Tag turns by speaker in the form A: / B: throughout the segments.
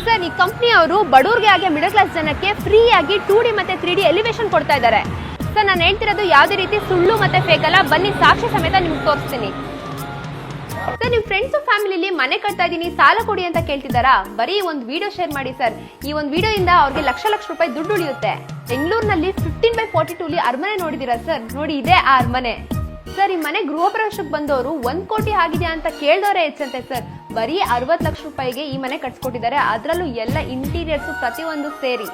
A: Sir, ಈ ಕಂಪ್ನಿಯವರು ಬಡವರಿಗೆ ಹಾಗೆ ಮಿಡಲ್ ಕ್ಲಾಸ್ ಜನಕ್ಕೆ ಫ್ರೀ ಆಗಿ 2D ಮತ್ತೆ 3D ಎಲಿವೇಶನ್ ಕೊಡ್ತಾ ಇದ್ದಾರೆ. ಸರ್, ನಾನು ಹೇಳ್ತಿರೋದು ಯಾವುದೇ ರೀತಿ ಸುಳ್ಳು ಮತ್ತೆ ಫೇಕ್ ಅಲ್ಲ. ಬನ್ನಿ, ಸಾಕ್ಷಿ ಸಮೇತ ನಿಮ್ಗೆ ತೋರಿಸ್ತೀನಿ. ಸರ್, ನಿಮ್ ಫ್ರೆಂಡ್ಸ್ ಫ್ಯಾಮಿಲಿಲಿ ಮನೆ ಕಟ್ತಾ ಇದೀನಿ, ಸಾಲ ಕೊಡಿ ಅಂತ ಕೇಳ್ತಿದ್ದಾರಾ? ಬರೀ ಒಂದು ವಿಡಿಯೋ ಶೇರ್ ಮಾಡಿ ಸರ್. ಈ ಒಂದು ವಿಡಿಯೋಯಿಂದ ಅವ್ರಿಗೆ ಲಕ್ಷ ರೂಪಾಯಿ ದುಡ್ಡು ಉಳಿಯುತ್ತೆ. ಬೆಂಗಳೂರಿನಲ್ಲಿ 15/42 ಅರಮನೆ ನೋಡಿದೀರಾ ಸರ್? ನೋಡಿ, ಇದೆ ಆ ಅರಮನೆ. ಸರ್, ಈ ಮನೆ ಗೃಹ ಪ್ರವೇಶಕ್ಕೆ ಬಂದವರು 1 ಕೋಟಿ ಆಗಿದೆ ಅಂತ ಕೇಳಿದವರೇ ಹೆಚ್ಚಂತೆ ಸರ್. ಬರೀ 60 ಲಕ್ಷ ರೂಪಾಯಿಗೆ ಈ ಮನೆ ಕಟ್ಸ್ಕೊಟ್ಟಿದ್ದಾರೆ. ಅದರಲ್ಲೂ ಎಲ್ಲ ಇಂಟೀರಿಯರ್ಸ್ ಪ್ರತಿಯೊಂದು ಸೇರಿ.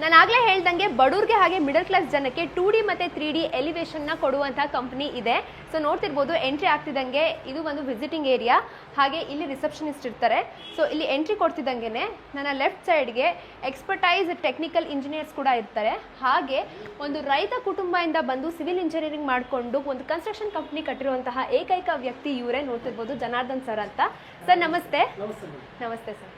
A: ನಾನು ಆಗ್ಲೇ ಹೇಳ್ದಂಗೆ ಬಡವ್ರಿಗೆ ಹಾಗೆ ಮಿಡಲ್ ಕ್ಲಾಸ್ ಜನಕ್ಕೆ 2D ಮತ್ತೆ 3D ಎಲಿವೇಶನ್ ನ ಕೊಡುವಂತಹ ಕಂಪನಿ ಇದೆ. ಸೊ ನೋಡ್ತಿರ್ಬೋದು, ಎಂಟ್ರಿ ಆಗ್ತಿದ್ದಂಗೆ ಇದು ಒಂದು ವಿಸಿಟಿಂಗ್ ಏರಿಯಾ. ಹಾಗೆ ಇಲ್ಲಿ ರಿಸೆಪ್ಷನಿಸ್ಟ್ ಇರ್ತಾರೆ. ಸೊ ಇಲ್ಲಿ ಎಂಟ್ರಿ ಕೊಡ್ತಿದ್ದಂಗೆನೆ ನನ್ನ ಲೆಫ್ಟ್ ಸೈಡ್ಗೆ ಎಕ್ಸ್ಪರ್ಟೈಸ್ ಟೆಕ್ನಿಕಲ್ ಇಂಜಿನಿಯರ್ಸ್ ಕೂಡ ಇರ್ತಾರೆ. ಹಾಗೆ ಒಂದು ರೈತ ಕುಟುಂಬದಿಂದ ಬಂದು ಸಿವಿಲ್ ಇಂಜಿನಿಯರಿಂಗ್ ಮಾಡಿಕೊಂಡು ಒಂದು ಕನ್ಸ್ಟ್ರಕ್ಷನ್ ಕಂಪನಿ ಕಟ್ಟಿರುವಂತಹ ಏಕೈಕ ವ್ಯಕ್ತಿ ಇವರೇ. ನೋಡ್ತಿರ್ಬೋದು, ಜನಾರ್ದನ್ ಸರ್ ಅಂತ. ಸರ್, ನಮಸ್ತೆ. ನಮಸ್ತೆ ಸರ್.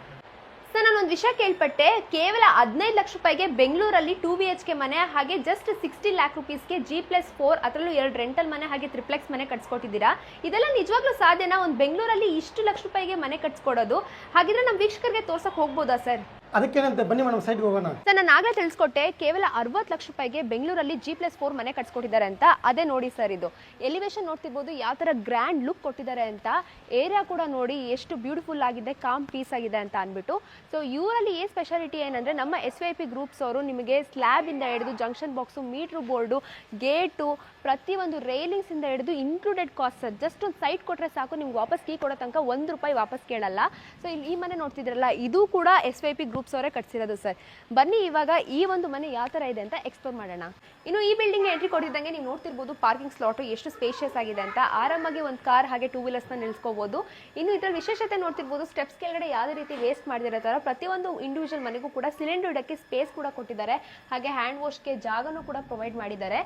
A: ಸರ್, ನಾನೊಂದು ವಿಷಯ ಕೇಳ್ಪಟ್ಟೆ. ಕೇವಲ 15 ಲಕ್ಷ ರೂಪಾಯಿಗೆ ಬೆಂಗಳೂರಲ್ಲಿ 2 BHK ಮನೆ ಹಾಗೆ ಜಸ್ಟ್ 60 ಲ್ಯಾಕ್ ರುಪೀಸ್ಗೆ G+4 ಅದರಲ್ಲೂ 2 ರೆಂಟಲ್ ಮನೆ ಹಾಗೆ ಟ್ರಿಪ್ಲೆಕ್ಸ್ ಮನೆ ಕಟ್ಸ್ಕೊಟ್ಟಿದ್ದೀರಾ. ಇದೆಲ್ಲ ನಿಜವಾಗ್ಲೂ ಸಾಧ್ಯನಾ? ಒಂದು ಬೆಂಗಳೂರಲ್ಲಿ ಇಷ್ಟು ಲಕ್ಷ ರೂಪಾಯಿಗೆ ಮನೆ ಕಟ್ಸ್ಕೊಡೋದು? ಹಾಗಿದ್ರೆ ನಮ್ಮ ವೀಕ್ಷಕರಿಗೆ ತೋರ್ಸಕ್ ಹೋಗ್ಬೋದಾ ಸರ್?
B: ಅದಕ್ಕೇನಂತೆ, ಬನ್ನಿ ಮೇಡಮ್, ಸೈಡ್ಗೆ ಹೋಗೋಣ.
A: ಸರ್, ನಾನು ಆಗಲೇ ತಿಳಿಸ್ಕೊಟ್ಟೆ, ಕೇವಲ 60 ಲಕ್ಷ ರೂಪಾಯಿಗೆ ಬೆಂಗಳೂರಲ್ಲಿ G+4 ಮನೆ ಕಟ್ಸ್ಕೊಟ್ಟಿದ್ದಾರೆ ಅಂತ. ಅದೇ ನೋಡಿ ಸರ್, ಇದು ಎಲಿವೇಶನ್ ನೋಡ್ತಿರ್ಬೋದು ಯಾವ ತರ ಗ್ರ್ಯಾಂಡ್ ಲುಕ್ ಕೊಟ್ಟಿದ್ದಾರೆ ಅಂತ. ಏರಿಯಾ ಕೂಡ ನೋಡಿ ಎಷ್ಟು ಬ್ಯೂಟಿಫುಲ್ ಆಗಿದೆ, ಕಾಮ್ ಪೀಸ್ ಆಗಿದೆ ಅಂತ ಅಂದ್ಬಿಟ್ಟು. ಸೊ ಇವರಲ್ಲಿ ಏನ್ ಸ್ಪೆಷಾಲಿಟಿ ಏನಂದ್ರೆ, ನಮ್ಮ SYP ಗ್ರೂಪ್ಸ್ ಅವರು ನಿಮಗೆ ಸ್ಲ್ಯಾಬ್ ಇಂದ ಹಿಡಿದು junction box, meter board, gate, ಪ್ರತಿಯೊಂದು ರೈಲಿಂಗ್ಸ್ ಇಂದ ಹಿಡಿದು ಇನ್ಕ್ಲೂಡೆಡ್ ಕಾಸ್ಟ್ ಸರ್. ಜಸ್ಟ್ ಒಂದು ಸೈಟ್ ಕೊಟ್ರೆ ಸಾಕು, ನಿಮ್ಗೆ ವಾಪಸ್ ಕೀ ಕೊಡೋ ತನಕ 1 ರೂಪಾಯಿ ವಾಪಸ್ ಕೇಳಲ್ಲ. ಸೊ ಇಲ್ಲಿ ಈ ಮನೆ ನೋಡ್ತಿದ್ರಲ್ಲ, ಇದು ಕೂಡ SYP ಗ್ರೂಪ್ಸ್ ಅವರೇ ಕಟ್ಸಿರೋದು ಸರ್. ಬನ್ನಿ ಇವಾಗ ಈ ಒಂದು ಮನೆ ಯಾವ ತರ ಇದೆ ಅಂತ ಎಕ್ಸ್ಪ್ಲೋರ್ ಮಾಡೋಣ. ಇನ್ನು ಈ ಬಿಲ್ಡಿಂಗ್ ಎಂಟ್ರಿ ಕೊಟ್ಟಿದ್ದಂಗೆ ನೀವು ನೋಡ್ತಿರ್ಬೋದು ಪಾರ್ಕಿಂಗ್ ಸ್ಲಾಟ್ ಎಷ್ಟು ಸ್ಪೇಷಿಯಸ್ ಆಗಿದೆ ಅಂತ. ಆರಾಮಾಗಿ ಒಂದು ಕಾರ್ ಹಾಗೆ 2 ವೀಲರ್ಸ್ ನ ನಿಲ್ಸ್ಕೋಬಹುದು. ಇನ್ನು ಇದರ ವಿಶೇಷತೆ ನೋಡ್ತಿರ್ಬೋದು, ಸ್ಟೆಪ್ಸ್ ಕೆಳಗಡೆ ಯಾವುದೇ ರೀತಿ ವೇಸ್ಟ್ ಮಾಡದಿರೋ ತರ ಪ್ರತಿಯೊಂದು ಇಂಡಿವಿಜುವಲ್ ಮನೆಗೂ ಕೂಡ ಸಿಲಿಂಡರ್ ಇಡಕ್ಕೆ ಸ್ಪೇಸ್ ಕೂಡ ಕೊಟ್ಟಿದ್ದಾರೆ. ಹಾಗೆ ಹ್ಯಾಂಡ್ ವಾಶ್ಗೆ ಜಾಗನೂ ಕೂಡ ಪ್ರೊವೈಡ್ ಮಾಡಿದ್ದಾರೆ.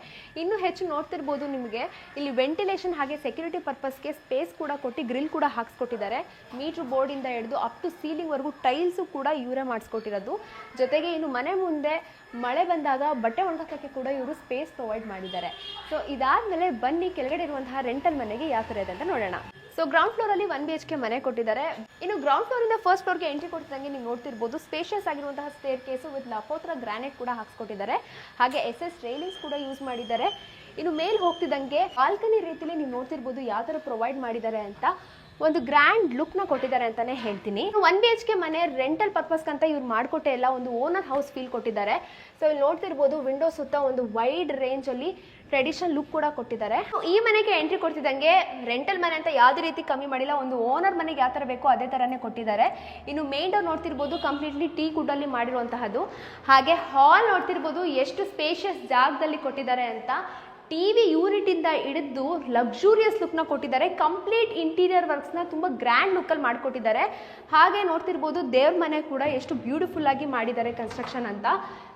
A: ಇನ್ನು ಹೆಚ್ಚು ನೋಡ್ತಿರ್ಬೋದು, ನಿಮಗೆ ಇಲ್ಲಿ ವೆಂಟಿಲೇಷನ್ ಹಾಗೆ ಸೆಕ್ಯೂರಿಟಿ ಪರ್ಪಸ್ಗೆ ಸ್ಪೇಸ್ ಕೂಡ ಕೊಟ್ಟು ಗ್ರಿಲ್ ಕೂಡ ಹಾಕ್ಸ್ಕೊಟ್ಟಿದ್ದಾರೆ. ಮೀಟರ್ ಬೋರ್ಡ್ ಇಂದ ಹಿಡಿದು ಅಪ್ ಟು ಸೀಲಿಂಗ್ ವರೆಗೂ ಟೈಲ್ಸ್ ಕೂಡ ಇವರೇ ಮಾಡಿಸ್ಕೊಟ್ಟಿರೋದು. ಜೊತೆಗೆ ಇನ್ನು ಮನೆ ಮುಂದೆ ಮಳೆ ಬಂದಾಗ ಬಟ್ಟೆ ಒಣಗಾಕಕ್ಕೆ ಕೂಡ ಇವರು ಸ್ಪೇಸ್ ಪ್ರೊವೈಡ್ ಮಾಡಿದ್ದಾರೆ. ಸೊ ಇದಾದ್ಮೇಲೆ ಬನ್ನಿ ಕೆಳಗಡೆ ಇರುವಂತಹ ರೆಂಟಲ್ ಮನೆಗೆ ಯಾವ ತರ ಇದೆ ಅಂತ ನೋಡೋಣ. ಸೊ ಗ್ರೌಂಡ್ ಫ್ಲೋರ್ ಅಲ್ಲಿ 1 BHK ಮನೆ ಕೊಟ್ಟಿದ್ದಾರೆ. ಇನ್ನು ಗ್ರೌಂಡ್ ಫ್ಲೋರ್ ಇಂದ ಫಸ್ಟ್ ಫ್ಲೋರ್ಗೆ ಎಂಟ್ರಿ ಕೊಟ್ಟಿದ್ದಂಗೆ ನೀವು ನೋಡ್ತಿರ್ಬೋದು, ಸ್ಪೇಷಿಯಸ್ ಆಗಿರುವಂತಹ ಸ್ಟೇರ್ ಕೇಸು ವಿತ್ ಲಪೋತ್ರ ಗ್ರಾನೈಟ್ ಕೂಡ ಹಾಕ್ಸ್ಕೊಟ್ಟಿದ್ದಾರೆ. ಹಾಗೆ SS ರೈಲಿಂಗ್ಸ್ ಕೂಡ ಯೂಸ್ ಮಾಡಿದ್ದಾರೆ. ಇನ್ನು ಮೇಲ್ ಹೋಗ್ತಿದ್ದಂಗೆ ಬಾಲ್ಕನಿ ರೀತಿಯಲ್ಲಿ ನೀವು ನೋಡ್ತಿರ್ಬೋದು ಯಾವ ತರ ಪ್ರೊವೈಡ್ ಮಾಡಿದ್ದಾರೆ ಅಂತ. ಒಂದು ಗ್ರ್ಯಾಂಡ್ ಲುಕ್ ನ ಕೊಟ್ಟಿದ್ದಾರೆ ಅಂತಾನೆ ಹೇಳ್ತೀನಿ. 1 BHK ಮನೆ ರೆಂಟಲ್ ಪರ್ಪಸ್ ಅಂತ ಇವ್ರು ಮಾಡ್ಕೊಟ್ಟೆ ಎಲ್ಲ ಒಂದು ಓನರ್ ಹೌಸ್ ಫೀಲ್ ಕೊಟ್ಟಿದ್ದಾರೆ. ಸೊ ಇಲ್ಲಿ ನೋಡ್ತಿರ್ಬೋದು, ವಿಂಡೋ ಸುತ್ತ ಒಂದು ವೈಡ್ ರೇಂಜ್ ಅಲ್ಲಿ ಟ್ರೆಡಿಷನಲ್ ಲುಕ್ ಕೂಡ ಕೊಟ್ಟಿದ್ದಾರೆ. ಈ ಮನೆಗೆ ಎಂಟ್ರಿ ಕೊಡ್ತಿದ್ದಂಗೆ ರೆಂಟಲ್ ಮನೆ ಅಂತ ಯಾವುದೇ ರೀತಿ ಕಮ್ಮಿ ಮಾಡಿಲ್ಲ. ಒಂದು ಓನರ್ ಮನೆಗೆ ಯಾವ ತರ ಬೇಕೋ ಅದೇ ತರನೇ ಕೊಟ್ಟಿದ್ದಾರೆ. ಇನ್ನು ಮೇನ್ ಡೋರ್ ನೋಡ್ತಿರ್ಬೋದು, ಕಂಪ್ಲೀಟ್ಲಿ ಟೀ ಕುಡ್ ಅಲ್ಲಿ ಮಾಡಿರುವಂತಹದ್ದು. ಹಾಗೆ ಹಾಲ್ ನೋಡ್ತಿರ್ಬೋದು ಎಷ್ಟು ಸ್ಪೇಷಿಯಸ್ ಜಾಗದಲ್ಲಿ ಕೊಟ್ಟಿದ್ದಾರೆ ಅಂತ. TV ಯೂನಿಟ್ ಇಂದ ಹಿಡಿದು ಲಕ್ಸುರಿಯಸ್ ಲುಕ್ ನ ಕೊಟ್ಟಿದ್ದಾರೆ. ಕಂಪ್ಲೀಟ್ ಇಂಟೀರಿಯರ್ ವರ್ಕ್ಸ್ ನ ತುಂಬಾ ಗ್ರ್ಯಾಂಡ್ ಲುಕ್ ಅಲ್ಲಿ ಮಾಡಿಕೊಟ್ಟಿದ್ದಾರೆ. ಹಾಗೆ ನೋಡ್ತಿರ್ಬೋದು, ದೇವ್ರ ಮನೆ ಕೂಡ ಎಷ್ಟು ಬ್ಯೂಟಿಫುಲ್ ಆಗಿ ಮಾಡಿದ್ದಾರೆ ಕನ್ಸ್ಟ್ರಕ್ಷನ್ ಅಂತ.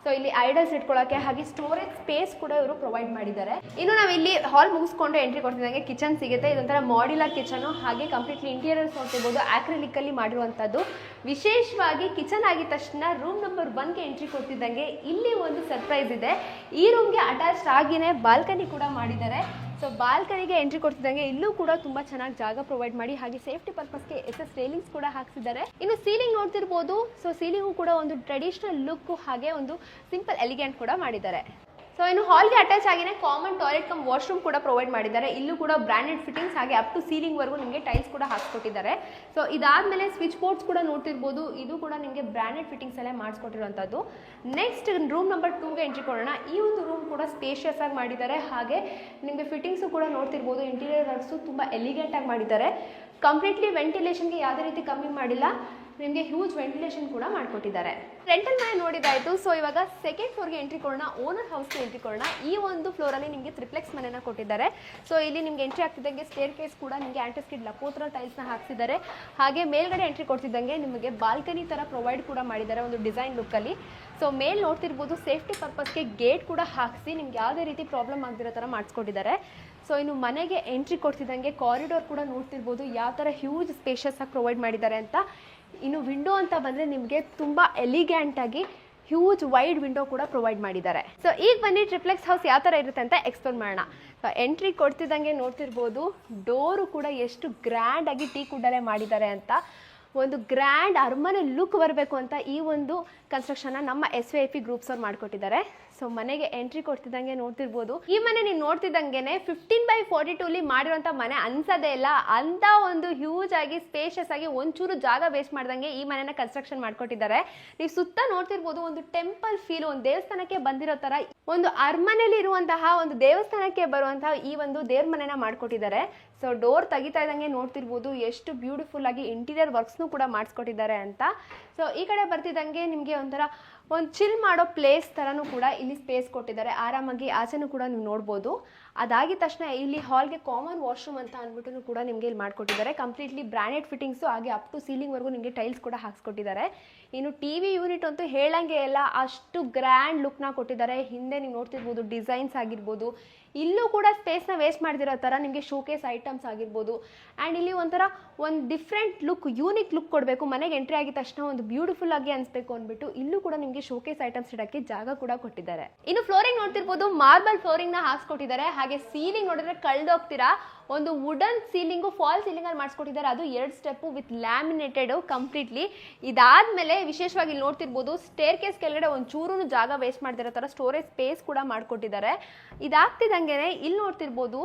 A: ಸೊ ಇಲ್ಲಿ ಐಡಲ್ಸ್ ಇಟ್ಕೊಳ್ಳೋಕೆ ಹಾಗೆ ಸ್ಟೋರೇಜ್ ಸ್ಪೇಸ್ ಕೂಡ ಇವರು ಪ್ರೊವೈಡ್ ಮಾಡಿದ್ದಾರೆ. ಇನ್ನು ನಾವು ಇಲ್ಲಿ ಹಾಲ್ ಮುಗಿಸ್ಕೊಂಡು ಎಂಟ್ರಿ ಕೊಡ್ತಿದ್ದಂಗೆ ಕಿಚನ್ ಸಿಗುತ್ತೆ. ಇದೊಂಥರ ಮಾಡ್ಯುಲರ್ ಕಿಚನ್. ಹಾಗೆ ಕಂಪ್ಲೀಟ್ಲಿ ಇಂಟೀರಿಯರ್ಸ್ ನೋಡ್ತಿರ್ಬೋದು ಆಕ್ರಿಲಿಕ್ ಅಲ್ಲಿ ಮಾಡಿರುವಂತದ್ದು. ವಿಶೇಷವಾಗಿ ಕಿಚನ್ ಆಗಿದ ತಕ್ಷಣ ರೂಮ್ ನಂಬರ್ 1ಗೆ ಎಂಟ್ರಿ ಕೊಡ್ತಿದ್ದಂಗೆ ಇಲ್ಲಿ ಒಂದು ಸರ್ಪ್ರೈಸ್ ಇದೆ. ಈ ರೂಮ್ಗೆ ಅಟ್ಯಾಚ್ ಆಗಿನೇ ಬಾಲ್ಕನಿ ಕೂಡ ಮಾಡಿದ್ದಾರೆ. ಸೊ ಬಾಲ್ಕನಿಗೆ ಎಂಟ್ರಿ ಕೊಡ್ತಿದ್ದಂಗೆ ಇಲ್ಲೂ ಕೂಡ ತುಂಬಾ ಚೆನ್ನಾಗಿ ಜಾಗ ಪ್ರೊವೈಡ್ ಮಾಡಿ ಹಾಗೆ ಸೇಫ್ಟಿ ಪರ್ಪಸ್ಗೆ SS ರೈಲಿಂಗ್ಸ್ ಕೂಡ ಹಾಕ್ಸಿದ್ದಾರೆ. ಇನ್ನು ಸೀಲಿಂಗ್ ನೋಡ್ತಿರ್ಬೋದು. ಸೊ ಸೀಲಿಂಗು ಕೂಡ ಒಂದು ಟ್ರೆಡಿಷನಲ್ ಲುಕ್ ಹಾಗೆ ಒಂದು ಸಿಂಪಲ್ ಎಲಿಗೆಂಟ್ ಕೂಡ ಮಾಡಿದ್ದಾರೆ. ಸೊ ಇನ್ನು ಹಾಲ್ಗೆ ಅಟ್ಯಾಚ್ ಆಗಿನೇ ಕಾಮನ್ ಟಾಯ್ಲೆಟ್ ಕಮ್ ವಾಶ್ರೂಮ್ ಕೂಡ ಪ್ರೊವೈಡ್ ಮಾಡಿದ್ದಾರೆ. ಇಲ್ಲೂ ಕೂಡ ಬ್ರಾಂಡೆಡ್ ಫಿಟ್ಟಿಂಗ್ಸ್ ಹಾಗೆ ಅಪ್ ಟು ಸೀಲಿಂಗ್ ವರೆಗೂ ನಿಮಗೆ ಟೈಲ್ಸ್ ಕೂಡ ಹಾಕ್ಸ್ಕೊಟ್ಟಿದ್ದಾರೆ. ಸೊ ಇದಾದ್ಮೇಲೆ ಸ್ವಿಚ್ ಬೋರ್ಡ್ಸ್ ಕೂಡ ನೋಡ್ತಿರ್ಬೋದು. ಇದು ಕೂಡ ನಿಮಗೆ ಬ್ರಾಂಡೆಡ್ ಫಿಟ್ಟಿಂಗ್ಸ್ ಎಲ್ಲ ಮಾಡಿಸ್ಕೊಟ್ಟಿರುವಂಥದ್ದು. ನೆಕ್ಸ್ಟ್ ರೂಮ್ ನಂಬರ್ 2ಗೆ ಎಂಟ್ರಿ ಕೊಡೋಣ. ಈ ಒಂದು ರೂಮ್ ಕೂಡ ಸ್ಪೇಷಿಯಸ್ ಆಗಿ ಮಾಡಿದ್ದಾರೆ. ಹಾಗೆ ನಿಮಗೆ ಫಿಟ್ಟಿಂಗ್ಸು ಕೂಡ ನೋಡ್ತಿರ್ಬೋದು. ಇಂಟೀರಿಯರ್ ವರ್ಕ್ಸು ತುಂಬ ಎಲಿಗೆಂಟ್ ಆಗಿ ಮಾಡಿದ್ದಾರೆ. ಕಂಪ್ಲೀಟ್ಲಿ ವೆಂಟಿಲೇಷನ್ಗೆ ಯಾವುದೇ ರೀತಿ ಕಮ್ಮಿ ಮಾಡಿಲ್ಲ. ನಿಮಗೆ ಹ್ಯೂಜ್ ವೆಂಟಿಲೇಷನ್ ಕೂಡ ಮಾಡಿಕೊಟ್ಟಿದ್ದಾರೆ. ರೆಂಟಲ್ ಮನೆ ನೋಡಿದಾಯಿತು. ಸೊ ಇವಾಗ ಸೆಕೆಂಡ್ ಫ್ಲೋರ್ಗೆ ಎಂಟ್ರಿ ಕೊಡೋಣ, ಓನರ್ ಹೌಸ್ಗೆ ಎಂಟ್ರಿ ಕೊಡೋಣ. ಈ ಒಂದು ಫ್ಲೋರಲ್ಲಿ ನಿಮಗೆ ಟ್ರಿಪ್ಲೆಕ್ಸ್ ಮನೆನ ಕೊಟ್ಟಿದ್ದಾರೆ. ಸೊ ಇಲ್ಲಿ ನಿಮ್ಗೆ ಎಂಟ್ರಿ ಆಗ್ತಿದ್ದಂಗೆ ಸ್ಟೇರ್ ಕೇಸ್ ಕೂಡ ನಿಮಗೆ ಆಂಟಿಸ್ಕಿಡ್ ಲಪೋತ್ರ ಟೈಲ್ಸ್ನ ಹಾಕ್ಸಿದ್ದಾರೆ. ಹಾಗೆ ಮೇಲ್ಗಡೆ ಎಂಟ್ರಿ ಕೊಡ್ತಿದ್ದಂಗೆ ನಿಮಗೆ ಬಾಲ್ಕನಿ ಥರ ಪ್ರೊವೈಡ್ ಕೂಡ ಮಾಡಿದ್ದಾರೆ ಒಂದು ಡಿಸೈನ್ ಲುಕ್ಕಲ್ಲಿ. ಸೊ ಮೇಲ್ ನೋಡ್ತಿರ್ಬೋದು, ಸೇಫ್ಟಿ ಪರ್ಪಸ್ಗೆ ಗೇಟ್ ಕೂಡ ಹಾಕಿಸಿ ನಿಮ್ಗೆ ಯಾವುದೇ ರೀತಿ ಪ್ರಾಬ್ಲಮ್ ಆಗದಿರೋ ಥರ ಮಾಡಿಸ್ಕೊಟ್ಟಿದ್ದಾರೆ. ಸೊ ಇನ್ನು ಮನೆಗೆ ಎಂಟ್ರಿ ಕೊಡ್ತಿದ್ದಂಗೆ ಕಾರಿಡೋರ್ ಕೂಡ ನೋಡ್ತಿರ್ಬೋದು ಯಾವ ಥರ ಹ್ಯೂಜ್ ಸ್ಪೇಷಿಯಸ್ ಆಗಿ ಪ್ರೊವೈಡ್ ಮಾಡಿದ್ದಾರೆ ಅಂತ. ಇನ್ನು ವಿಂಡೋ ಅಂತ ಬಂದರೆ ನಿಮಗೆ ತುಂಬ ಎಲಿಗ್ಯಾಂಟ್ ಆಗಿ ಹ್ಯೂಜ್ ವೈಡ್ ವಿಂಡೋ ಕೂಡ ಪ್ರೊವೈಡ್ ಮಾಡಿದ್ದಾರೆ. ಸೊ ಈಗ ಬನ್ನಿ ಟ್ರಿಪ್ಲೆಕ್ಸ್ ಹೌಸ್ ಯಾವ ಥರ ಇರುತ್ತೆ ಅಂತ ಎಕ್ಸ್ಪ್ಲೋರ್ ಮಾಡೋಣ. ಸೊ ಎಂಟ್ರಿ ಕೊಡ್ತಿದ್ದಂಗೆ ನೋಡ್ತಿರ್ಬೋದು, ಡೋರು ಕೂಡ ಎಷ್ಟು ಗ್ರ್ಯಾಂಡ್ ಆಗಿ ಟೀ ಕುಡ್ಡಲ್ಲೇ ಮಾಡಿದ್ದಾರೆ ಅಂತ. ಒಂದು ಗ್ರ್ಯಾಂಡ್ ಅರಮನೆ ಲುಕ್ ಬರಬೇಕು ಅಂತ ಈ ಒಂದು ಕನ್ಸ್ಟ್ರಕ್ಷನ್ ನಮ್ಮ SVIP ಗ್ರೂಪ್ಸ್ ಅವ್ರು ಮಾಡಿಕೊಟ್ಟಿದ್ದಾರೆ. ಸೊ ಮನೆಗೆ ಎಂಟ್ರಿ ಕೊಡ್ತಿದ್ದಂಗೆ ನೋಡ್ತಿರ್ಬೋದು, ಈ ಮನೆ ನೀವು ನೋಡ್ತಿದ್ದಂಗೆನೆ 15/42 ಮಾಡಿರುವಂಥ ಮನೆ ಅನ್ಸೋದೇ ಇಲ್ಲ. ಅಂತ ಒಂದು ಹ್ಯೂಜ್ ಆಗಿ ಸ್ಪೇಷಿಯಸ್ ಆಗಿ ಒಂಚೂರು ಜಾಗ ವೇಸ್ಟ್ ಮಾಡ್ದಂಗೆ ಈ ಮನೆನ ಕನ್ಸ್ಟ್ರಕ್ಷನ್ ಮಾಡ್ಕೊಟ್ಟಿದ್ದಾರೆ. ನೀವು ಸುತ್ತ ನೋಡ್ತಿರ್ಬೋದು, ಒಂದು ಟೆಂಪಲ್ ಫೀಲ್, ಒಂದು ದೇವಸ್ಥಾನಕ್ಕೆ ಬಂದಿರೋ ತರ, ಒಂದು ಅರಮನೆಯಲ್ಲಿ ಇರುವಂತಹ ಒಂದು ದೇವಸ್ಥಾನಕ್ಕೆ ಬರುವಂತಹ ಈ ಒಂದು ದೇವ್ರ ಮನೆನ ಮಾಡ್ಕೊಟ್ಟಿದ್ದಾರೆ. ಸೊ ಡೋರ್ ತೆಗಿತಾ ಇದ್ದಂಗೆ ನೋಡ್ತಿರ್ಬೋದು ಎಷ್ಟು ಬ್ಯೂಟಿಫುಲ್ ಆಗಿ ಇಂಟೀರಿಯರ್ ವರ್ಕ್ಸ್ನು ಕೂಡ ಮಾಡಿಸ್ಕೊಟ್ಟಿದ್ದಾರೆ ಅಂತ. ಸೊ ಈ ಕಡೆ ಬರ್ತಿದ್ದಂಗೆ ನಿಮಗೆ ಒಂಥರ ಒಂದು ಚಿಲ್ ಮಾಡೋ ಪ್ಲೇಸ್ ಥರನೂ ಕೂಡ ಇಲ್ಲಿ ಸ್ಪೇಸ್ ಕೊಟ್ಟಿದ್ದಾರೆ. ಆರಾಮಾಗಿ ಆಚೆನೂ ಕೂಡ ನೀವು ನೋಡ್ಬೋದು. ಅದಾಗಿದ ತಕ್ಷಣ ಇಲ್ಲಿ ಹಾಲ್ಗೆ ಕಾಮನ್ ವಾಶ್ರೂಮ್ ಅಂತ ಅಂದ್ಬಿಟ್ಟು ಕೂಡ ನಿಮಗೆ ಇಲ್ಲಿ ಮಾಡಿಕೊಟ್ಟಿದ್ದಾರೆ. ಕಂಪ್ಲೀಟ್ಲಿ ಬ್ರ್ಯಾಂಡೆಡ್ ಫಿಟ್ಟಿಂಗ್ಸು, ಹಾಗೆ ಅಪ್ ಟು ಸೀಲಿಂಗ್ವರೆಗೂ ನಿಮಗೆ ಟೈಲ್ಸ್ ಕೂಡ ಹಾಕ್ಸ್ಕೊಟ್ಟಿದ್ದಾರೆ. ಇನ್ನು TV ಯೂನಿಟ್ ಅಂತೂ ಹೇಳಂಗೆ ಇಲ್ಲ, ಅಷ್ಟು ಗ್ರ್ಯಾಂಡ್ ಲುಕ್ನ ಕೊಟ್ಟಿದ್ದಾರೆ. ಹಿಂದೆ ನೀವು ನೋಡ್ತಿರ್ಬೋದು ಡಿಸೈನ್ಸ್ ಆಗಿರ್ಬೋದು, ಇಲ್ಲೂ ಕೂಡ ಸ್ಪೇಸ್ನ ವೇಸ್ಟ್ ಮಾಡ್ತಿರೋ ಥರ ನಿಮಗೆ ಶೋಕೇಸ್ ಐಟಮ್ಸ್ ಆಗಿರ್ಬೋದು. ಆ್ಯಂಡ್ ಇಲ್ಲಿ ಒಂಥರ ಒಂದು ಡಿಫ್ರೆಂಟ್ ಲುಕ್, ಯೂನಿಕ್ ಲುಕ್ ಕೊಡಬೇಕು, ಮನೆಗೆ ಎಂಟ್ರಿ ಆಗಿದ ತಕ್ಷಣ ಒಂದು ಬ್ಯೂಟಿಫುಲ್ ಆಗಿ ಅನಿಸ್ಬೇಕು ಅಂದ್ಬಿಟ್ಟು ಇಲ್ಲೂ ಕೂಡ ನಿಮಗೆ ಶೋಕೇಸ್ ಐಟಮ್ಸ್ ಇಡೋಕ್ಕೆ ಜಾಗ ಕೂಡ ಕೊಟ್ಟಿದ್ದಾರೆ. ಇನ್ನು ಫ್ಲೋರಿಂಗ್ ನೋಡ್ತಿರ್ಬೋದು, ಮಾರ್ಬಲ್ ಫ್ಲೋರಿಂಗ್ನ ಹಾಕ್ಸ್ಕೊಟ್ಟಿದ್ದಾರೆ. ಹಾಗೆ ಸೀಲಿಂಗ್ ನೋಡಿದ್ರೆ ಕಳ್ದೋಗ್ತೀರಾ, ಒಂದು ವುಡನ್ ಸೀಲಿಂಗು ಫಾಲ್ ಸೀಲಿಂಗ್ ಅಲ್ಲಿ ಮಾಡಿಸ್ಕೊಟ್ಟಿದ್ದಾರೆ. ಅದು 2 ಸ್ಟೆಪ್ ವಿತ್ ಲ್ಯಾಮಿನೇಟೆಡ್ ಕಂಪ್ಲೀಟ್ಲಿ. ಇದಾದ್ಮೇಲೆ ವಿಶೇಷವಾಗಿ ಇಲ್ಲಿ ನೋಡ್ತಿರ್ಬೋದು, ಸ್ಟೇರ್ ಕೇಸ್ ಕೆಳಗಡೆ ಒಂದು ಚೂರು ಜಾಗ ವೇಸ್ಟ್ ಮಾಡ್ತಿರೋ ಥರ ಸ್ಟೋರೇಜ್ ಸ್ಪೇಸ್ ಕೂಡ ಮಾಡಿಕೊಟ್ಟಿದ್ದಾರೆ. ಇದಾಗ್ತಿದ್ದಂಗೆ ಇಲ್ಲಿ ನೋಡ್ತಿರ್ಬೋದು,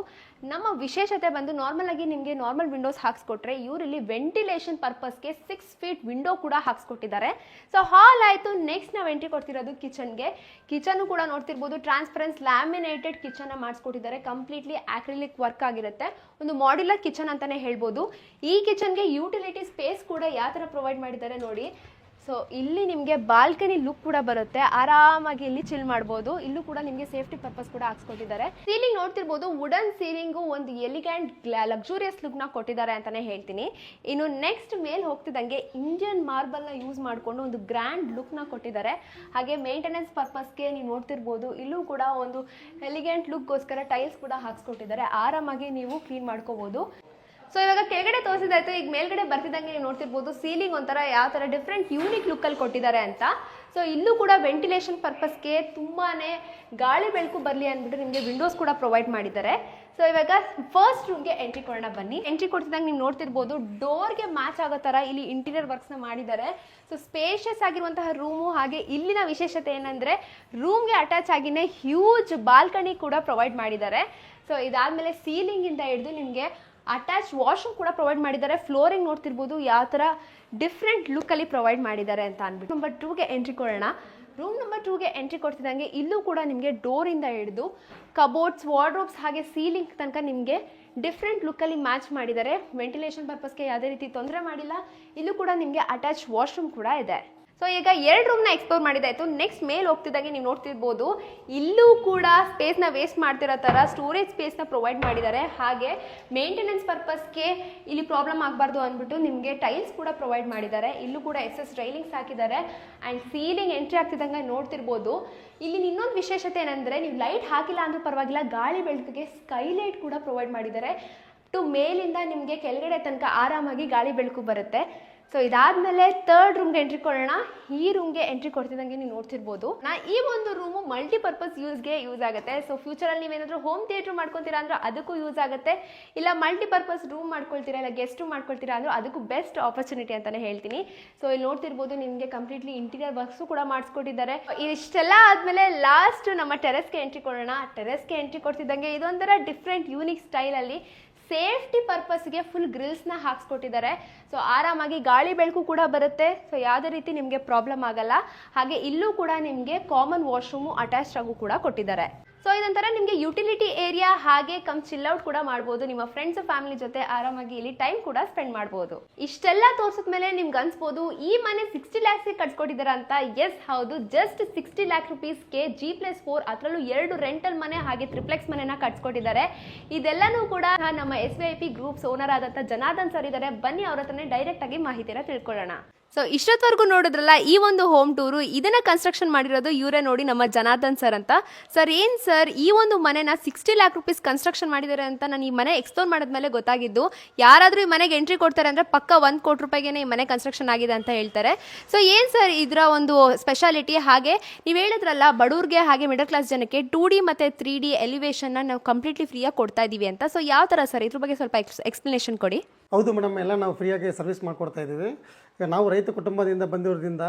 A: ನಮ್ಮ ವಿಶೇಷತೆ ಬಂದು ನಾರ್ಮಲ್ ಆಗಿ ನಿಮಗೆ ನಾರ್ಮಲ್ ವಿಂಡೋಸ್ ಹಾಕ್ಸ್ಕೊಟ್ರೆ, ಇವರಲ್ಲಿ ವೆಂಟಿಲೇಷನ್ ಪರ್ಪಸ್ಗೆ 6 ಫೀಟ್ ವಿಂಡೋ ಕೂಡ ಹಾಕ್ಸ್ಕೊಟ್ಟಿದ್ದಾರೆ. ಸೊ ಹಾಲ್ ಆಯಿತು. ನೆಕ್ಸ್ಟ್ ನಾವು ಎಂಟ್ರಿ ಕೊಡ್ತಿರೋದು ಕಿಚನ್ಗೆ. ಕಿಚನ್ ಕೂಡ ನೋಡ್ತಿರ್ಬೋದು, ಟ್ರಾನ್ಸ್ಪರೆನ್ಸ್ ಲ್ಯಾಮಿನೇಟೆಡ್ ಕಿಚನ್ ಮಾಡಿಸ್ಕೊಟ್ಟಿದ್ದಾರೆ. ಕಂಪ್ಲೀಟ್ಲಿ ಆಕ್ರಿಲಿಕ್ ವರ್ಕ್ ಆಗಿರುತ್ತೆ. ಒಂದು ಮಾಡ್ಯುಲರ್ ಕಿಚನ್ ಅಂತಾನೆ ಹೇಳ್ಬೋದು. ಈ ಕಿಚನ್ಗೆ ಯುಟಿಲಿಟಿ ಸ್ಪೇಸ್ ಕೂಡ ಯಾವ ಥರ ಪ್ರೊವೈಡ್ ಮಾಡಿದ್ದಾರೆ ನೋಡಿ. ಸೊ ಇಲ್ಲಿ ನಿಮಗೆ ಬಾಲ್ಕನಿ ಲುಕ್ ಕೂಡ ಬರುತ್ತೆ, ಆರಾಮಾಗಿ ಇಲ್ಲಿ ಚಿಲ್ ಮಾಡ್ಬೋದು. ಇಲ್ಲೂ ಕೂಡ ನಿಮಗೆ ಸೇಫ್ಟಿ ಪರ್ಪಸ್ ಕೂಡ ಹಾಕ್ಸ್ಕೊಟ್ಟಿದ್ದಾರೆ. ಸೀಲಿಂಗ್ ನೋಡ್ತಿರ್ಬೋದು, ವುಡನ್ ಸೀಲಿಂಗು ಒಂದು ಎಲಿಗ್ಯಾಂಟ್ ಲಕ್ಸುರಿಯಸ್ ಲುಕ್ನ ಕೊಟ್ಟಿದ್ದಾರೆ ಅಂತಾನೆ ಹೇಳ್ತೀನಿ. ಇನ್ನು ನೆಕ್ಸ್ಟ್ ಮೇಲೆ ಹೋಗ್ತಿದ್ದಂಗೆ ಇಂಡಿಯನ್ ಮಾರ್ಬಲ್ನ ಯೂಸ್ ಮಾಡಿಕೊಂಡು ಒಂದು ಗ್ರ್ಯಾಂಡ್ ಲುಕ್ನ ಕೊಟ್ಟಿದ್ದಾರೆ. ಹಾಗೆ ಮೇಂಟೆನೆನ್ಸ್ ಪರ್ಪಸ್ಗೆ ನೀವು ನೋಡ್ತಿರ್ಬೋದು, ಇಲ್ಲೂ ಕೂಡ ಒಂದು ಎಲಿಗ್ಯಾಂಟ್ ಲುಕ್ಗೋಸ್ಕರ ಟೈಲ್ಸ್ ಕೂಡ ಹಾಕ್ಸ್ಕೊಟ್ಟಿದ್ದಾರೆ. ಆರಾಮಾಗಿ ನೀವು ಕ್ಲೀನ್ ಮಾಡ್ಕೋಬಹುದು. ಸೊ ಇವಾಗ ಕೆಳಗಡೆ ತೋರಿಸಿದಾಯ್ತು, ಈಗ ಮೇಲ್ಗಡೆ ಬರ್ತಿದ್ದಂಗೆ ನೀವು ನೋಡ್ತಿರ್ಬೋದು, ಸೀಲಿಂಗ್ ಒಂಥರ ಯಾವ ಥರ ಡಿಫ್ರೆಂಟ್ ಯೂನಿಕ್ ಲುಕ್ಕಲ್ಲಿ ಕೊಟ್ಟಿದ್ದಾರೆ ಅಂತ. ಸೊ ಇಲ್ಲೂ ಕೂಡ ವೆಂಟಿಲೇಷನ್ ಪರ್ಪಸ್ಗೆ ತುಂಬಾ ಗಾಳಿ ಬೆಳಕು ಬರಲಿ ಅಂದ್ಬಿಟ್ಟು ನಿಮಗೆ ವಿಂಡೋಸ್ ಕೂಡ ಪ್ರೊವೈಡ್ ಮಾಡಿದ್ದಾರೆ. ಸೊ ಇವಾಗ ಫಸ್ಟ್ ರೂಮ್ಗೆ ಎಂಟ್ರಿ ಕೊಡೋಣ ಬನ್ನಿ. ಎಂಟ್ರಿ ಕೊಡ್ತಿದ್ದಂಗೆ ನೀವು ನೋಡ್ತಿರ್ಬೋದು, ಡೋರ್ಗೆ ಮ್ಯಾಚ್ ಆಗೋ ಥರ ಇಲ್ಲಿ ಇಂಟೀರಿಯರ್ ವರ್ಕ್ಸ್ನ ಮಾಡಿದ್ದಾರೆ. ಸೊ ಸ್ಪೇಷಿಯಸ್ ಆಗಿರುವಂತಹ ರೂಮು. ಹಾಗೆ ಇಲ್ಲಿನ ವಿಶೇಷತೆ ಏನಂದರೆ, ರೂಮ್ಗೆ ಅಟ್ಯಾಚ್ ಆಗಿನೇ ಹ್ಯೂಜ್ ಬಾಲ್ಕನಿ ಕೂಡ ಪ್ರೊವೈಡ್ ಮಾಡಿದ್ದಾರೆ. ಸೊ ಇದಾದಮೇಲೆ ಸೀಲಿಂಗಿಂದ ಹಿಡಿದು ನಿಮಗೆ ಅಟ್ಯಾಚ್ ವಾಶ್ರೂಮ್ ಕೂಡ ಪ್ರೊವೈಡ್ ಮಾಡಿದ್ದಾರೆ. ಫ್ಲೋರಿಂಗ್ ನೋಡ್ತಿರ್ಬೋದು ಯಾವ ಥರ ಡಿಫ್ರೆಂಟ್ ಲುಕ್ಕಲ್ಲಿ ಪ್ರೊವೈಡ್ ಮಾಡಿದ್ದಾರೆ ಅಂತ ಅಂದ್ಬಿಟ್ಟು. ನಂಬರ್ 2ಗೆ ಎಂಟ್ರಿ ಕೊಡೋಣ. ರೂಮ್ ನಂಬರ್ 2ಗೆ ಎಂಟ್ರಿ ಕೊಡ್ತಿದ್ದಂಗೆ ಇಲ್ಲೂ ಕೂಡ ನಿಮಗೆ ಡೋರಿಂದ ಹಿಡಿದು ಕಬೋರ್ಡ್ಸ್, ವಾರ್ಡ್ರೋಬ್ಸ್ ಹಾಗೆ ಸೀಲಿಂಗ್ ತನಕ ನಿಮಗೆ ಡಿಫ್ರೆಂಟ್ ಲುಕ್ಕಲ್ಲಿ ಮ್ಯಾಚ್ ಮಾಡಿದ್ದಾರೆ. ವೆಂಟಿಲೇಷನ್ ಪರ್ಪಸ್ಗೆ ಯಾವುದೇ ರೀತಿ ತೊಂದರೆ ಮಾಡಿಲ್ಲ. ಇಲ್ಲೂ ಕೂಡ ನಿಮಗೆ ಅಟ್ಯಾಚ್ ವಾಶ್ರೂಮ್ ಕೂಡ ಇದೆ. ಸೊ ಈಗ 2 ರೂಮ್ನ ಎಕ್ಸ್ಪ್ಲೋರ್ ಮಾಡಿದಾಯಿತು. ನೆಕ್ಸ್ಟ್ ಮೇಲೆ ಹೋಗ್ತಿದ್ದಂಗೆ ನೀವು ನೋಡ್ತಿರ್ಬೋದು, ಇಲ್ಲೂ ಕೂಡ ಸ್ಪೇಸ್ನ ವೇಸ್ಟ್ ಮಾಡ್ತಿರೋ ಥರ ಸ್ಟೋರೇಜ್ ಸ್ಪೇಸ್ನ ಪ್ರೊವೈಡ್ ಮಾಡಿದ್ದಾರೆ. ಹಾಗೆ ಮೇಂಟೆನೆನ್ಸ್ ಪರ್ಪಸ್ಗೆ ಇಲ್ಲಿ ಪ್ರಾಬ್ಲಮ್ ಆಗಬಾರ್ದು ಅಂದ್ಬಿಟ್ಟು ನಿಮಗೆ ಟೈಲ್ಸ್ ಕೂಡ ಪ್ರೊವೈಡ್ ಮಾಡಿದ್ದಾರೆ. ಇಲ್ಲೂ ಕೂಡ SS ರೈಲಿಂಗ್ಸ್ ಹಾಕಿದ್ದಾರೆ. ಆ್ಯಂಡ್ ಸೀಲಿಂಗ್ ಎಂಟ್ರಿ ಆಗ್ತಿದ್ದಂಗೆ ನೋಡ್ತಿರ್ಬೋದು, ಇಲ್ಲಿ ಇನ್ನೊಂದು ವಿಶೇಷತೆ ಏನಂದರೆ, ನೀವು ಲೈಟ್ ಹಾಕಿಲ್ಲ ಅಂದ್ರೂ ಪರವಾಗಿಲ್ಲ, ಗಾಳಿ ಬೆಳಕಿಗೆ ಸ್ಕೈಲೈಟ್ ಕೂಡ ಪ್ರೊವೈಡ್ ಮಾಡಿದ್ದಾರೆ. ಟು ಮೇಲಿಂದ ನಿಮಗೆ ಕೆಳಗಡೆ ತನಕ ಆರಾಮಾಗಿ ಗಾಳಿ ಬೆಳಕು ಬರುತ್ತೆ. ಸೊ ಇದಾದ್ಮೇಲೆ 3rd ರೂಮ್ಗೆ ಎಂಟ್ರಿ ಕೊಡೋಣ. ಈ ರೂಮ್ಗೆ ಎಂಟ್ರಿ ಕೊಡ್ತಿದ್ದಂಗೆ ನೀವು ನೋಡ್ತಿರ್ಬೋದು, ಈ ಒಂದು ರೂಮು ಮಲ್ಟಿಪರ್ಪಸ್ ಯೂಸ್ಗೆ ಯೂಸ್ ಆಗುತ್ತೆ. ಸೊ ಫ್ಯೂಚರಲ್ಲಿ ನೀವೇನಾದರೂ ಹೋಮ್ ಥಿಯೇಟ್ರ್ ಮಾಡ್ಕೊತೀರಾ ಅಂದ್ರೆ ಅದಕ್ಕೂ ಯೂಸ್ ಆಗುತ್ತೆ. ಇಲ್ಲ ಮಲ್ಟಿಪರ್ಪಸ್ ರೂಮ್ ಮಾಡ್ಕೊಳ್ತೀರಾ, ಇಲ್ಲ ಗೆಸ್ಟ್ ರೂಮ್ ಮಾಡ್ಕೊಳ್ತೀರಾ ಅಂದ್ರೆ ಅದಕ್ಕೂ ಬೆಸ್ಟ್ ಆಪರ್ಚುನಿಟಿ ಅಂತಾನೆ ಹೇಳ್ತೀನಿ. ಸೊ ಇಲ್ಲಿ ನೋಡ್ತಿರ್ಬೋದು, ನಿಮಗೆ ಕಂಪ್ಲೀಟ್ಲಿ ಇಂಟೀರಿಯರ್ ವರ್ಕ್ಸು ಕೂಡ ಮಾಡಿಸ್ಕೊಟ್ಟಿದ್ದಾರೆ. ಇಷ್ಟೆಲ್ಲ ಆದಮೇಲೆ ಲಾಸ್ಟ್ ನಮ್ಮ ಟೆರೆಸ್ಗೆ ಎಂಟ್ರಿ ಕೊಡೋಣ. ಟೆರೆಸ್ಗೆ ಎಂಟ್ರಿ ಕೊಡ್ತಿದ್ದಂಗೆ ಇದೊಂಥರ ಡಿಫ್ರೆಂಟ್ ಯೂನಿಕ್ ಸ್ಟೈಲಲ್ಲಿ ಸೇಫ್ಟಿ ಪರ್ಪಸ್ಗೆ ಫುಲ್ ಗ್ರಿಲ್ಸ್ನ ಹಾಕ್ಸ್ಕೊಟ್ಟಿದ್ದಾರೆ. ಸೊ ಆರಾಮಾಗಿ ಗಾಳಿ ಬೆಳಕು ಕೂಡ ಬರುತ್ತೆ. ಸೊ ಯಾವುದೇ ರೀತಿ ನಿಮಗೆ ಪ್ರಾಬ್ಲಮ್ ಆಗಲ್ಲ. ಹಾಗೆ ಇಲ್ಲೂ ಕೂಡ ನಿಮಗೆ ಕಾಮನ್ ವಾಶ್ರೂಮು ಅಟ್ಯಾಚ್ ಆಗು ಕೂಡ ಕೊಟ್ಟಿದ್ದಾರೆ. ಸೊ ಇದೊಂಥರ ನಿಮಗೆ ಯುಟಿಲಿಟಿ ಏರಿಯಾ, ಹಾಗೆ ಕಮ್ ಚಿಲ್ ಔಟ್ ಕೂಡ ಮಾಡ್ಬೋದು. ನಿಮ್ಮ ಫ್ರೆಂಡ್ಸ್ ಫ್ಯಾಮಿಲಿ ಜೊತೆ ಆರಾಮಾಗಿ ಇಲ್ಲಿ ಟೈಮ್ ಕೂಡ ಸ್ಪೆಂಡ್ ಮಾಡ್ಬೋದು. ಇಷ್ಟೆಲ್ಲ ತೋರಿಸಿದ್ಮೇಲೆ ನಿಮ್ಗೆ ಅನ್ಸ್ಬೋದು, ಈ ಮನೆ 60 lakhs ಕಟ್ಸ್ಕೊಟ್ಟಿದ್ದಾರೆ ಅಂತ. ಎಸ್ ಹೌದು, ಜಸ್ಟ್ 60 lakh rupeesಗೆ G+4, ಅದರಲ್ಲೂ 2 ರೆಂಟಲ್ ಮನೆ ಹಾಗೆ ಟ್ರಿಪ್ಲೆಕ್ಸ್ ಮನೆನ ಕಟ್ಸ್ಕೊಟ್ಟಿದ್ದಾರೆ. ಇದೆಲ್ಲನೂ ಕೂಡ ನಮ್ಮ SVIP ಗ್ರೂಪ್ಸ್ ಓನರ್ ಆದಂಥ ಜನಾರ್ದನ್ ಸರ್ ಇದ್ದಾರೆ. ಬನ್ನಿ ಅವ್ರ ಹತ್ರನೇ ಡೈರೆಕ್ಟ್ ಆಗಿ ಮಾಹಿತಿನ ತಿಳ್ಕೊಳ್ಳೋಣ. ಸೊ ಇಷ್ಟೊತ್ತವರೆಗೂ ನೋಡಿದ್ರಲ್ಲ ಈ ಒಂದು ಹೋಮ್ ಟೂರು, ಇದನ್ನ ಕನ್ಸ್ಟ್ರಕ್ಷನ್ ಮಾಡಿರೋದು ಇವರೇ ನೋಡಿ, ನಮ್ಮ ಜನಾರ್ದನ್ ಸರ್ ಅಂತ. ಸರ್ ಏನು ಸರ್, ಈ ಒಂದು ಮನೆನ 60 ಲ್ಯಾಕ್ ರುಪೀಸ್ ಕನ್ಸ್ಟ್ರಕ್ಷನ್ ಮಾಡಿದ್ದಾರೆ ಅಂತ ನಾನು ಈ ಮನೆ ಎಕ್ಸ್ಪ್ಲೋರ್ ಮಾಡಿದ್ಮೇಲೆ ಗೊತ್ತಾಗಿದ್ದು. ಯಾರಾದರೂ ಈ ಮನೆಗೆ ಎಂಟ್ರಿ ಕೊಡ್ತಾರೆ ಅಂದರೆ ಪಕ್ಕ 1 ಕೋಟಿ ರೂಪಾಯಿಗೆ ಈ ಮನೆ ಕನ್ಸ್ಟ್ರಕ್ಷನ್ ಆಗಿದೆ ಅಂತ ಹೇಳ್ತಾರೆ. ಸೊ ಏನು ಸರ್ ಇದರ ಒಂದು ಸ್ಪೆಷಾಲಿಟಿ? ಹಾಗೆ ನೀವು ಹೇಳಿದ್ರಲ್ಲ ಬಡವ್ರಿಗೆ ಹಾಗೆ ಮಿಡಲ್ ಕ್ಲಾಸ್ ಜನಕ್ಕೆ 2D ಮತ್ತು 3D ಎಲಿವೇಶನ್ನ ನಾವು ಕಂಪ್ಲೀಟ್ಲಿ ಫ್ರೀಯಾಗಿ ಕೊಡ್ತಾ ಇದ್ದೀವಿ ಅಂತ. ಸೊ ಯಾವ ಥರ ಸರ್, ಇದ್ರ ಬಗ್ಗೆ ಸ್ವಲ್ಪ ಎಕ್ಸ್ಪ್ಲನೇಷನ್ ಕೊಡಿ.
B: ಹೌದು ಮೇಡಮ್, ಎಲ್ಲ ನಾವು ಫ್ರೀಯಾಗಿ ಸರ್ವಿಸ್ ಮಾಡಿಕೊಡ್ತಾ ಇದ್ದೀವಿ. ಈಗ ನಾವು ರೈತ ಕುಟುಂಬದಿಂದ ಬಂದಿರೋದ್ರಿಂದ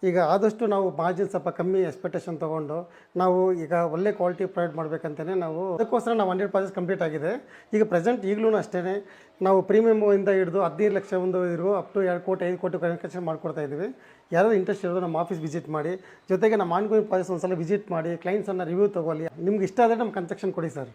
B: ಈಗ ಆದಷ್ಟು ನಾವು ಮಾರ್ಜಿನ್ ಸ್ವಲ್ಪ ಕಮ್ಮಿ ಎಕ್ಸ್ಪೆಕ್ಟೇಷನ್ ತೊಗೊಂಡು ನಾವು ಈಗ ಒಳ್ಳೆ ಕ್ವಾಲಿಟಿ ಪ್ರೊವೈಡ್ ಮಾಡಬೇಕಂತಲೇ ನಾವು ಅದಕ್ಕೋಸ್ಕರ ನಾವು 100% ಕಂಪ್ಲೀಟ್ ಆಗಿದೆ. ಈಗ ಪ್ರೆಸೆಂಟ್ ಈಗಲೂ ಅಷ್ಟೇ ನಾವು ಪ್ರೀಮಿಯಮಿಂದ ಹಿಡಿದು 15 ಲಕ್ಷ ಒಂದು ಇರೋ ಅಪ್ ಟು 2 ಕೋಟಿ 5 ಕೋಟಿ ಕನ್ಸ್ಟ್ರಕ್ಷನ್ ಮಾಡ್ಕೊಡ್ತಾ ಇದ್ದೀವಿ. ಯಾರಾದರೂ ಇಂಟ್ರೆಸ್ಟ್ ಇರೋದು ನಮ್ಮ ಆಫೀಸ್ ವಿಸಿಟ್ ಮಾಡಿ, ಜೊತೆಗೆ ನಮ್ಮ ಆನ್ಗೋಯಿಂಗ್ ಪ್ರಾಸೆಸ್ ಒಂದ್ಸಲ ವಿಸಿಟ್ ಮಾಡಿ ಕ್ಲೈಂಟ್ಸನ್ನು ರಿವ್ಯೂ ತೊಗೊಳ್ಳಿ. ನಿಮ್ಗೆ ಇಷ್ಟ ಆದರೆ ನಮ್ಮ ಕನ್ಸ್ಟ್ರಕ್ಷನ್ ಕೊಡಿ ಸರ್.